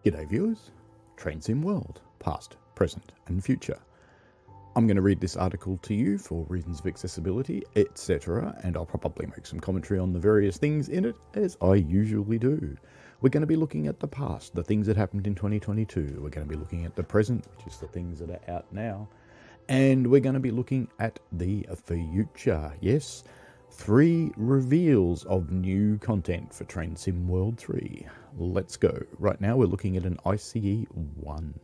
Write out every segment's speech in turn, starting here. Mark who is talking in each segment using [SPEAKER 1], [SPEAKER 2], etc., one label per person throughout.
[SPEAKER 1] G'day viewers, Train Sim World, past, present and future. I'm going to read this article to you for reasons of accessibility, etc. and I'll probably make some commentary on the various things in it, as I usually do. We're going to be looking at the past, the things that happened in 2022. We're going to be looking at the present, which is the things that are out now. And we're going to be looking at the future. Yes, 3 reveals of new content for Train Sim World 3. Let's go. Right now we're looking at an ICE 1.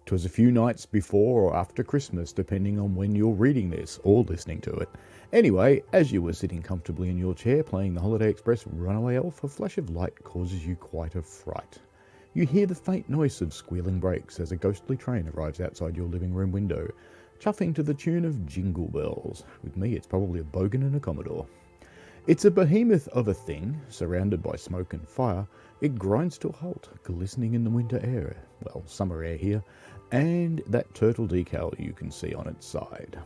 [SPEAKER 1] 'Twas a few nights before or after Christmas, depending on when you're reading this or listening to it. Anyway, as you were sitting comfortably in your chair playing the Holiday Express Runaway Elf, a flash of light causes you quite a fright. You hear the faint noise of squealing brakes as a ghostly train arrives outside your living room window, chuffing to the tune of Jingle Bells. With me, it's probably a bogan and a Commodore. It's a behemoth of a thing, surrounded by smoke and fire. It grinds to a halt, glistening in the winter air, well, summer air here, and that turtle decal you can see on its side.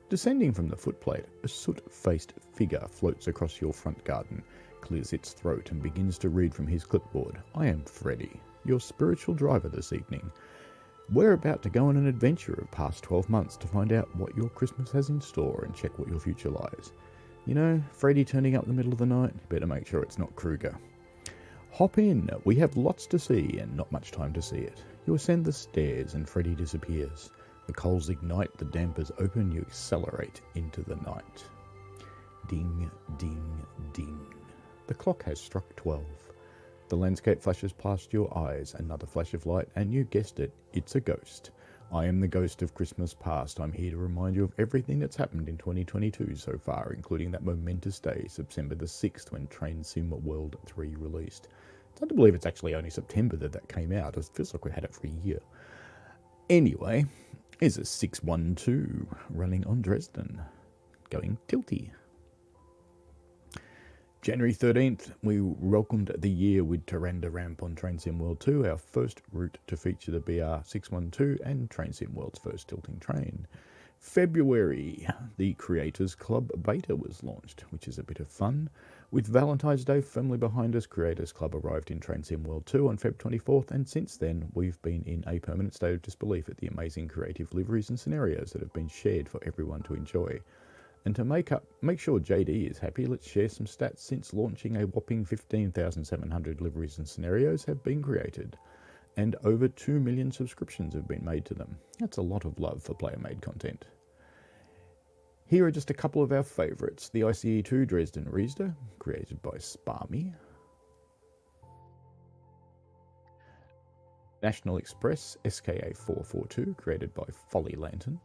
[SPEAKER 1] Descending from the footplate, a soot-faced figure floats across your front garden, clears its throat and begins to read from his clipboard. I am Freddy, your spiritual driver this evening. We're about to go on an adventure of past 12 months to find out what your Christmas has in store and check what your future lies. You know, Freddy turning up in the middle of the night, better make sure it's not Kruger. Hop in, we have lots to see and not much time to see it. You ascend the stairs and Freddy disappears. The coals ignite, the dampers open, you accelerate into the night. Ding, ding, ding. The clock has struck 12. The landscape flashes past your eyes, another flash of light, and you guessed it, it's a ghost. I am the ghost of Christmas past. I'm here to remind you of everything that's happened in 2022 so far, including that momentous day, September the 6th, when Train Sim World 3 released. It's hard to believe it's actually only September that came out. It feels like we had it for a year. Anyway, here's a 612 running on Dresden, going tilty. January 13th, we welcomed the year with Tyrande Ramp on Train Sim World 2, our first route to feature the BR612 and Train Sim World's first tilting train. February, the Creators Club beta was launched, which is a bit of fun. With Valentine's Day firmly behind us, Creators Club arrived in Train Sim World 2 on Feb 24th, and since then we've been in a permanent state of disbelief at the amazing creative liveries and scenarios that have been shared for everyone to enjoy. And to make sure JD is happy, let's share some stats. Since launching, a whopping 15,700 liveries and scenarios have been created, and over 2 million subscriptions have been made to them. That's a lot of love for player-made content. Here are just a couple of our favourites. The ICE 2 Dresden Riesda, created by Sparmy. National Express SKA 442, created by Folly Lantern.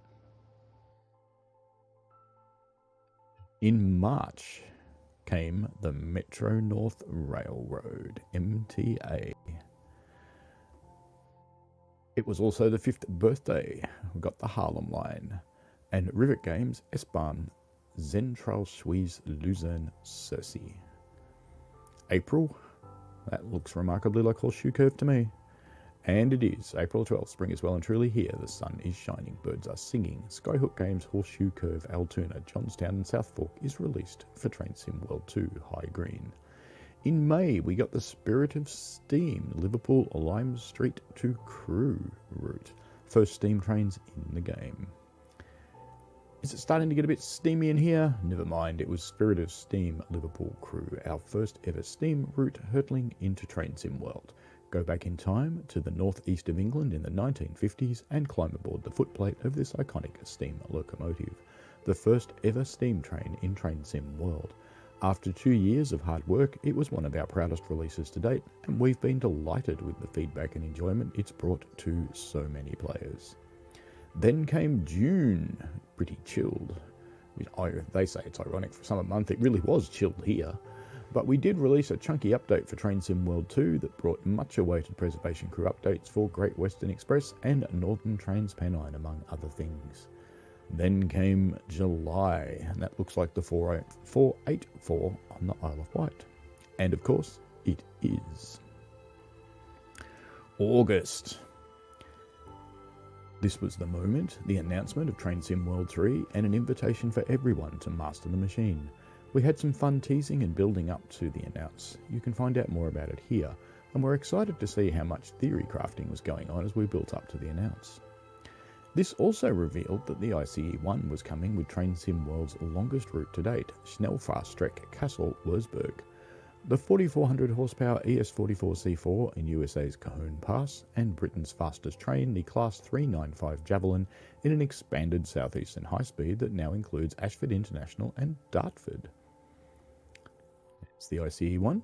[SPEAKER 1] In March came the Metro North Railroad, MTA. It was also the 5th birthday. We got the Harlem Line. And Rivet Games, S-Bahn, Zentral Suisse, Luzern, Cersei. April, that looks remarkably like Horseshoe Curve to me. And it is. April 12th, spring is well and truly here. The sun is shining, birds are singing. Skyhook Games' Horseshoe Curve, Altoona, Johnstown and South Fork is released for Train Sim World 2, High Green. In May, we got the Spirit of Steam, Liverpool Lime Street to Crewe route. First steam trains in the game. Is it starting to get a bit steamy in here? Never mind, it was Spirit of Steam, Liverpool Crewe, our first ever steam route hurtling into Train Sim World. Go back in time to the northeast of England in the 1950s and climb aboard the footplate of this iconic steam locomotive, the first ever steam train in Train Sim World. After 2 years of hard work, it was one of our proudest releases to date, and we've been delighted with the feedback and enjoyment it's brought to so many players. Then came June, pretty chilled. They say it's ironic for summer month, it really was chilled here. But we did release a chunky update for Train Sim World 2 that brought much awaited preservation crew updates for Great Western Express and Northern TransPennine, among other things. Then came July, and that looks like the 484 on the Isle of Wight. And of course, it is. August. This was the moment, the announcement of Train Sim World 3 and an invitation for everyone to master the machine. We had some fun teasing and building up to the announce. You can find out more about it here. and we're excited to see how much theory crafting was going on as we built up to the announce. This also revealed that the ICE-1 was coming with Train Sim World's longest route to date, Schnellfahrstrecke Kassel-Wurzburg, the 4,400 horsepower ES44C4 in USA's Cajon Pass, and Britain's fastest train, the Class 395 Javelin, in an expanded southeastern high speed that now includes Ashford International and Dartford. It's the ICE-1.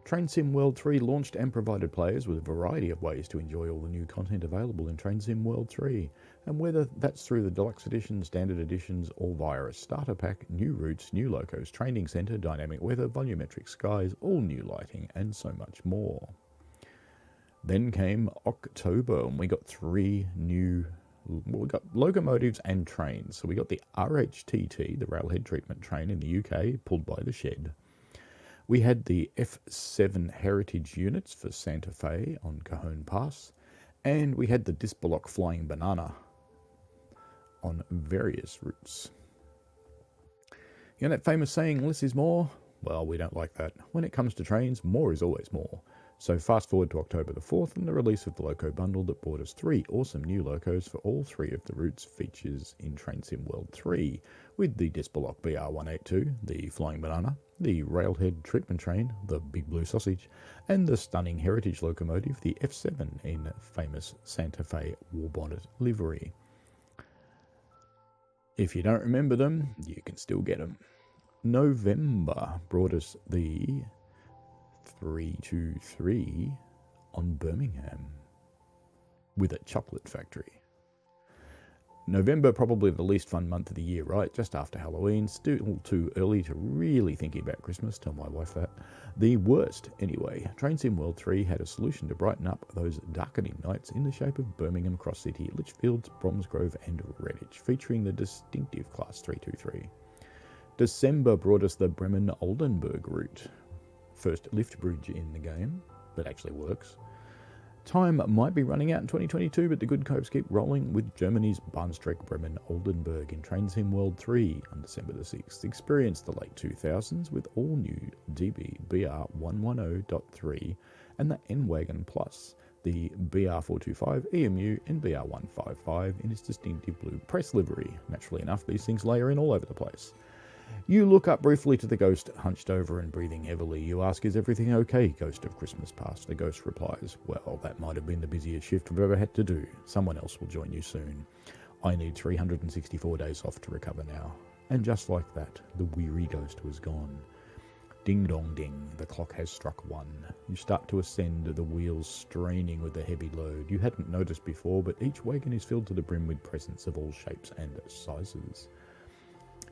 [SPEAKER 1] Train Sim World 3 launched and provided players with a variety of ways to enjoy all the new content available in Train Sim World 3, and whether that's through the Deluxe Edition, Standard Editions, or via a starter pack, new routes, new locos, training centre, dynamic weather, volumetric skies, all new lighting, and so much more. Then came October, and we got we got locomotives and trains. So we got the RHTT, the Railhead Treatment Train in the UK, pulled by the Shed. We had the F7 Heritage units for Santa Fe on Cajon Pass, and we had the Dispolock Flying Banana on various routes. You know that famous saying, less is more? Well, we don't like that. When it comes to trains, more is always more. So fast forward to October the 4th and the release of the Loco Bundle that brought us 3 awesome new locos for all 3 of the routes features in Train Sim World 3, with the Dispolock BR182, the Flying Banana, the Railhead Treatment Train, the Big Blue Sausage, and the stunning heritage locomotive, the F7 in famous Santa Fe Warbonnet livery. If you don't remember them, you can still get them. November brought us the 323 on Birmingham with a chocolate factory. November, probably the least fun month of the year, right? Just after Halloween, still too early to really think about Christmas, tell my wife that. The worst, anyway. Train Sim World 3 had a solution to brighten up those darkening nights in the shape of Birmingham Cross City, Lichfields, Bromsgrove and Redditch, featuring the distinctive Class 323. December brought us the Bremen-Oldenburg route. First lift bridge in the game, that actually works. Time might be running out in 2022, but the good copes keep rolling with Germany's Bahnstrecke Bremen-Oldenburg in Train Sim World 3 on December the 6th. Experience the late 2000s with all new DB BR110.3 and the N-Wagon Plus, the BR425 EMU and BR155 in its distinctive blue press livery. Naturally enough, these things layer in all over the place. You look up briefly to the ghost, hunched over and breathing heavily. You ask, is everything okay, Ghost of Christmas Past? The ghost replies, well, that might have been the busiest shift I've ever had to do. Someone else will join you soon. I need 364 days off to recover now. And just like that, the weary ghost was gone. Ding dong ding, the clock has struck 1. You start to ascend, the wheels straining with the heavy load. You hadn't noticed before, but each wagon is filled to the brim with presents of all shapes and sizes.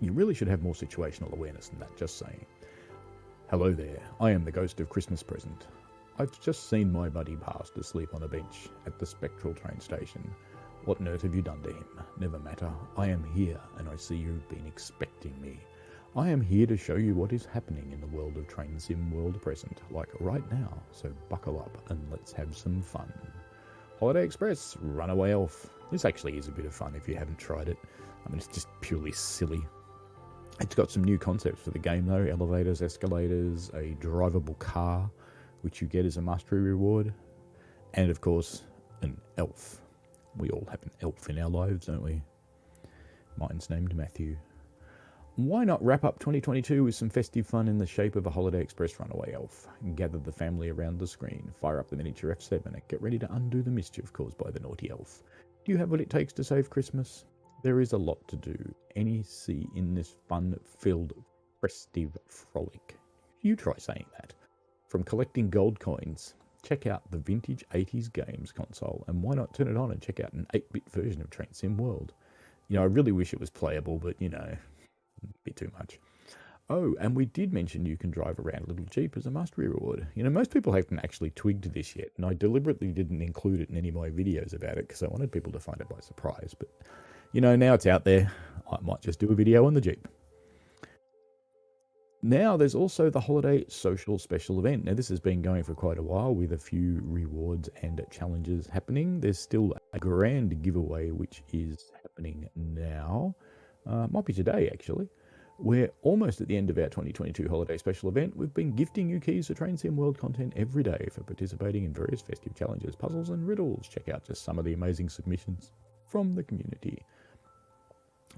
[SPEAKER 1] You really should have more situational awareness than that, just saying. Hello there, I am the ghost of Christmas Present. I've just seen my buddy passed asleep on a bench at the Spectral train station. What on earth have you done to him? Never matter, I am here and I see you've been expecting me. I am here to show you what is happening in the world of Train Sim World Present, like right now, so buckle up and let's have some fun. Holiday Express, Runaway Elf. This actually is a bit of fun if you haven't tried it. I mean, it's just purely silly. It's got some new concepts for the game though, elevators, escalators, a drivable car, which you get as a mastery reward, and of course, an elf. We all have an elf in our lives, don't we? Mine's named Matthew. Why not wrap up 2022 with some festive fun in the shape of a Holiday Express Runaway Elf? Gather the family around the screen, fire up the miniature F7 and get ready to undo the mischief caused by the naughty elf. Do you have what it takes to save Christmas? There is a lot to do. NEC in this fun-filled, festive frolic. You try saying that. From collecting gold coins, check out the vintage 80s games console, and why not turn it on and check out an 8-bit version of Train Sim World? You know, I really wish it was playable, but you know, a bit too much. Oh, and we did mention you can drive around a little Jeep as a mastery reward. You know, most people haven't actually twigged this yet, and I deliberately didn't include it in any of my videos about it because I wanted people to find it by surprise, but you know, now it's out there. I might just do a video on the Jeep. Now there's also the Holiday Social Special event. Now this has been going for quite a while with a few rewards and challenges happening. There's still a grand giveaway which is happening now. Might be today actually. We're almost at the end of our 2022 holiday special event. We've been gifting you keys to Train Sim World content every day for participating in various festive challenges, puzzles and riddles. Check out just some of the amazing submissions from the community.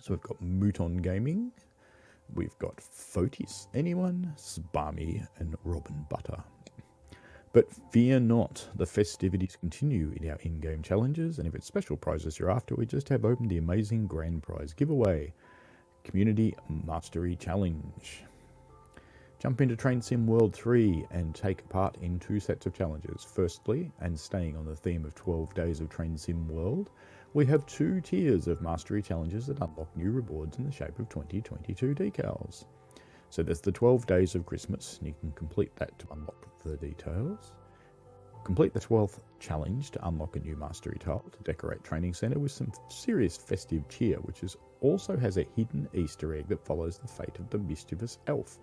[SPEAKER 1] So we've got Mouton Gaming, we've got Fotis Anyone, Sbarmy and Robin Butter. But fear not, the festivities continue in our in-game challenges, and if it's special prizes you're after, we just have opened the amazing grand prize giveaway. Community Mastery Challenge. Jump into Train Sim World 3 and take part in 2 sets of challenges. Firstly, and staying on the theme of 12 days of Train Sim World, we have 2 tiers of Mastery Challenges that unlock new rewards in the shape of 2022 decals. So there's the 12 days of Christmas, and you can complete that to unlock the details. Complete the 12th challenge to unlock a new mastery tile to decorate Training Centre with some serious festive cheer, which also has a hidden Easter egg that follows the fate of the mischievous elf.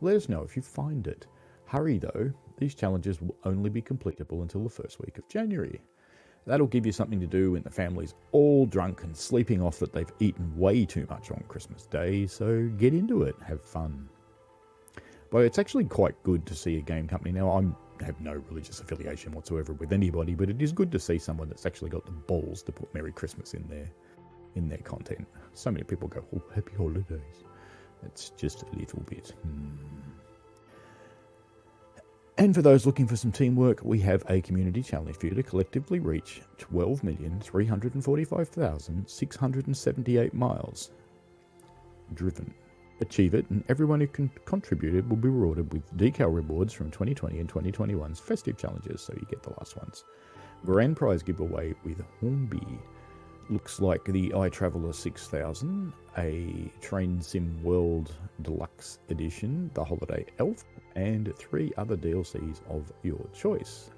[SPEAKER 1] Let us know if you find it. Hurry though, these challenges will only be completable until the first week of January. That'll give you something to do when the family's all drunk and sleeping off that they've eaten way too much on Christmas Day, so get into it, have fun. But it's actually quite good to see a game company. Now, I have no religious affiliation whatsoever with anybody, but it is good to see someone that's actually got the balls to put Merry Christmas in their content. So many people go, oh, happy holidays. It's just a little bit. And for those looking for some teamwork, we have a community challenge for you to collectively reach 12,345,678 miles driven. Achieve it, and everyone who contributed will be rewarded with decal rewards from 2020 and 2021's festive challenges, so you get the last ones. Grand prize giveaway with Hornby. Looks like the iTraveller 6000, a Train Sim World Deluxe Edition, the Holiday Elf, and 3 other DLCs of your choice.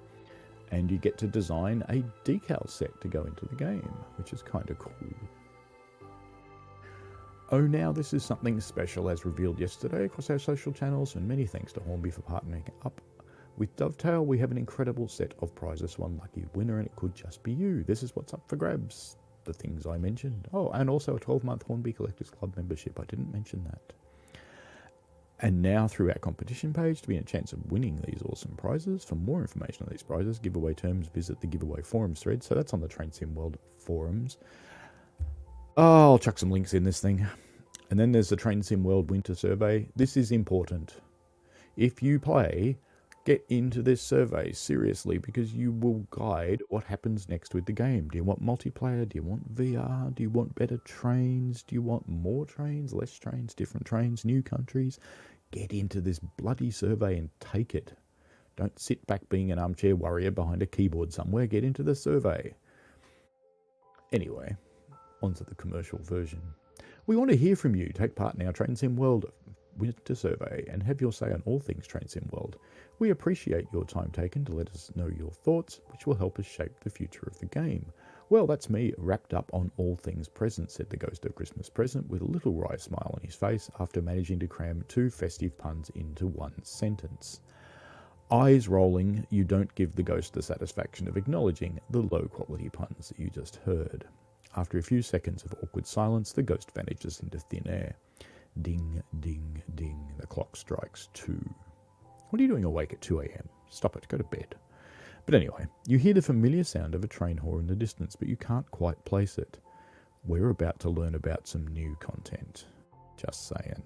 [SPEAKER 1] And you get to design a decal set to go into the game, which is kind of cool. Oh, now this is something special as revealed yesterday across our social channels, and many thanks to Hornby for partnering up with Dovetail. We have an incredible set of prizes, one lucky winner, and it could just be you. This is what's up for grabs, the things I mentioned. Oh, and also a 12-month Hornby Collectors Club membership. I didn't mention that. And now through our competition page to be in a chance of winning these awesome prizes. For more information on these prizes, giveaway terms, visit the giveaway forums thread. So that's on the Train Sim World forums. Oh, I'll chuck some links in this thing. And then there's the Train Sim World Winter Survey. This is important. If you play, get into this survey seriously, because you will guide what happens next with the game. Do you want multiplayer? Do you want VR? Do you want better trains? Do you want more trains, less trains, different trains, new countries? Get into this bloody survey and take it. Don't sit back being an armchair warrior behind a keyboard somewhere. Get into the survey. Anyway, onto the commercial version. We want to hear from you. Take part in our Train Sim World Winter Survey and have your say on all things Train Sim World. We appreciate your time taken to let us know your thoughts, which will help us shape the future of the game. Well, that's me wrapped up on all things present, said the Ghost of Christmas Present with a little wry smile on his face after managing to cram 2 festive puns into one sentence. Eyes rolling, you don't give the ghost the satisfaction of acknowledging the low-quality puns that you just heard. After a few seconds of awkward silence, the ghost vanishes into thin air. Ding, ding, ding, the clock strikes 2. What are you doing awake at 2 a.m? Stop it, go to bed. But anyway, you hear the familiar sound of a train horn in the distance, but you can't quite place it. We're about to learn about some new content. Just saying.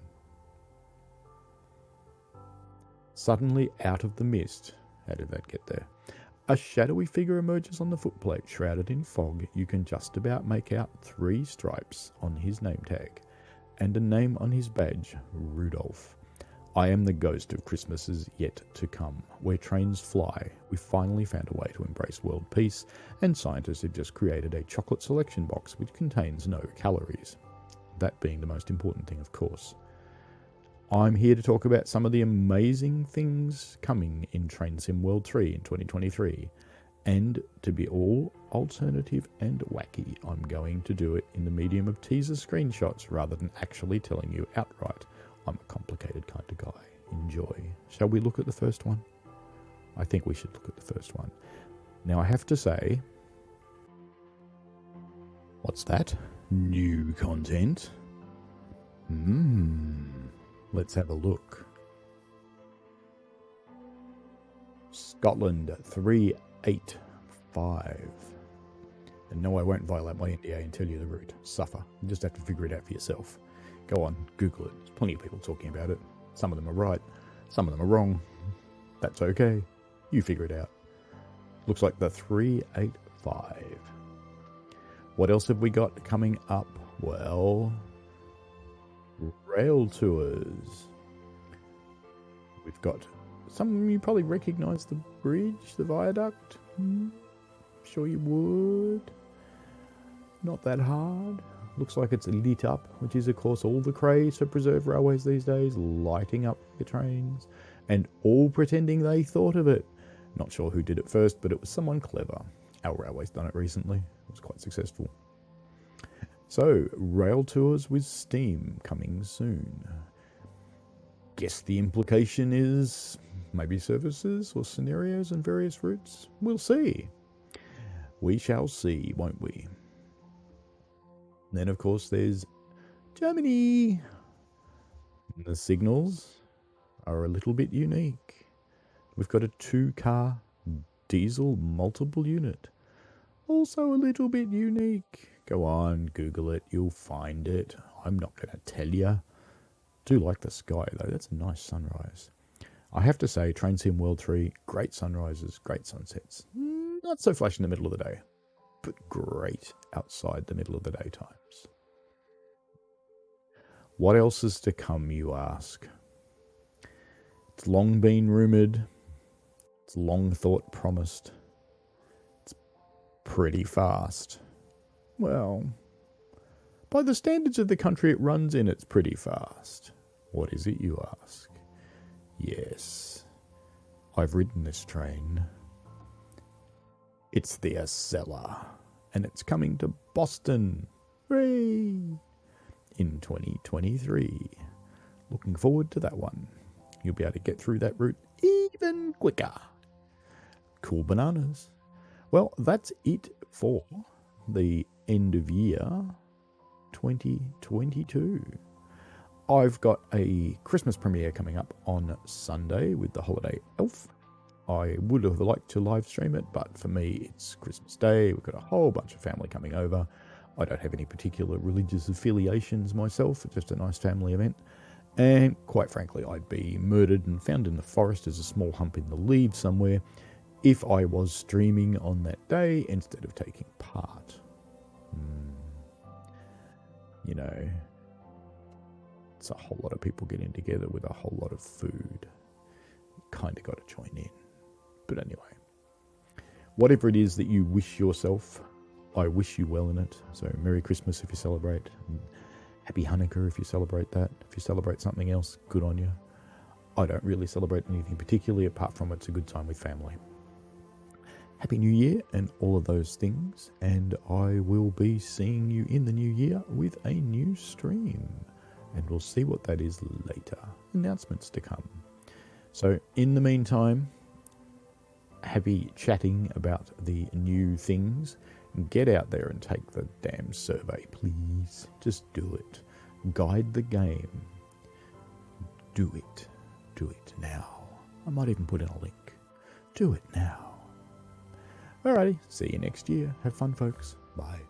[SPEAKER 1] Suddenly, out of the mist, how did that get there? A shadowy figure emerges on the footplate, shrouded in fog. You can just about make out 3 stripes on his name tag, and a name on his badge, Rudolph. I am the ghost of Christmases yet to come. Where trains fly, we finally found a way to embrace world peace, and scientists have just created a chocolate selection box which contains no calories. That being the most important thing, of course. I'm here to talk about some of the amazing things coming in Train Sim World 3 in 2023. And to be all alternative and wacky, I'm going to do it in the medium of teaser screenshots rather than actually telling you outright. I'm a complicated kind of guy. Enjoy. Shall we look at the first one? I think we should look at the first one. Now I have to say, what's that? New content? Let's have a look. Scotland 385. And no, I won't violate my NDA and tell you the route. Suffer. You just have to figure it out for yourself. Go on, Google it. There's plenty of people talking about it. Some of them are right, some of them are wrong. That's okay. You figure it out. Looks like the 385. What else have we got coming up? Well, rail tours. We've got some, you probably recognise the bridge, the viaduct. Sure you would. Not that hard. Looks like it's lit up, which is of course all the craze for preserved railways these days, lighting up the trains and all pretending they thought of it. Not sure who did it first, but it was someone clever. Our railway's done it recently. It was quite successful. So, rail tours with steam coming soon. Guess the implication is maybe services or scenarios and various routes. We'll see. We shall see, won't we? Then, of course, there's Germany. The signals are a little bit unique. We've got a 2-car diesel multiple unit. Also a little bit unique. Go on, Google it. You'll find it. I'm not going to tell you. Do like the sky, though. That's a nice sunrise. I have to say, Train Sim World 3, great sunrises, great sunsets. Not so flash in the middle of the day, but great outside the middle of the day times. What else is to come, you ask? It's long been rumoured. It's long thought promised. It's pretty fast. Well, by the standards of the country it runs in, it's pretty fast. What is it, you ask? Yes, I've ridden this train. It's the Acela, and it's coming to Boston. Hooray! In 2023. Looking forward to that one. You'll be able to get through that route even quicker. Cool bananas. Well, that's it for the end of year 2022. I've got a Christmas premiere coming up on Sunday with the Holiday Elf. I would have liked to live stream it, but for me it's Christmas Day. We've got a whole bunch of family coming over. I don't have any particular religious affiliations myself. It's just a nice family event. And quite frankly, I'd be murdered and found in the forest as a small hump in the leaves somewhere if I was streaming on that day instead of taking part. You know, it's a whole lot of people getting together with a whole lot of food. Kind of got to join in. But anyway, whatever it is that you wish yourself, I wish you well in it. So Merry Christmas if you celebrate. Happy Hanukkah if you celebrate that. If you celebrate something else, good on you. I don't really celebrate anything particularly apart from it's a good time with family. Happy New Year and all of those things. And I will be seeing you in the new year with a new stream. And we'll see what that is later. Announcements to come. So in the meantime, happy chatting about the new things. Get out there and take the damn survey, please. Just do it. Guide the game. Do it. Do it now. I might even put in a link. Do it now. Alrighty, see you next year. Have fun, folks. Bye.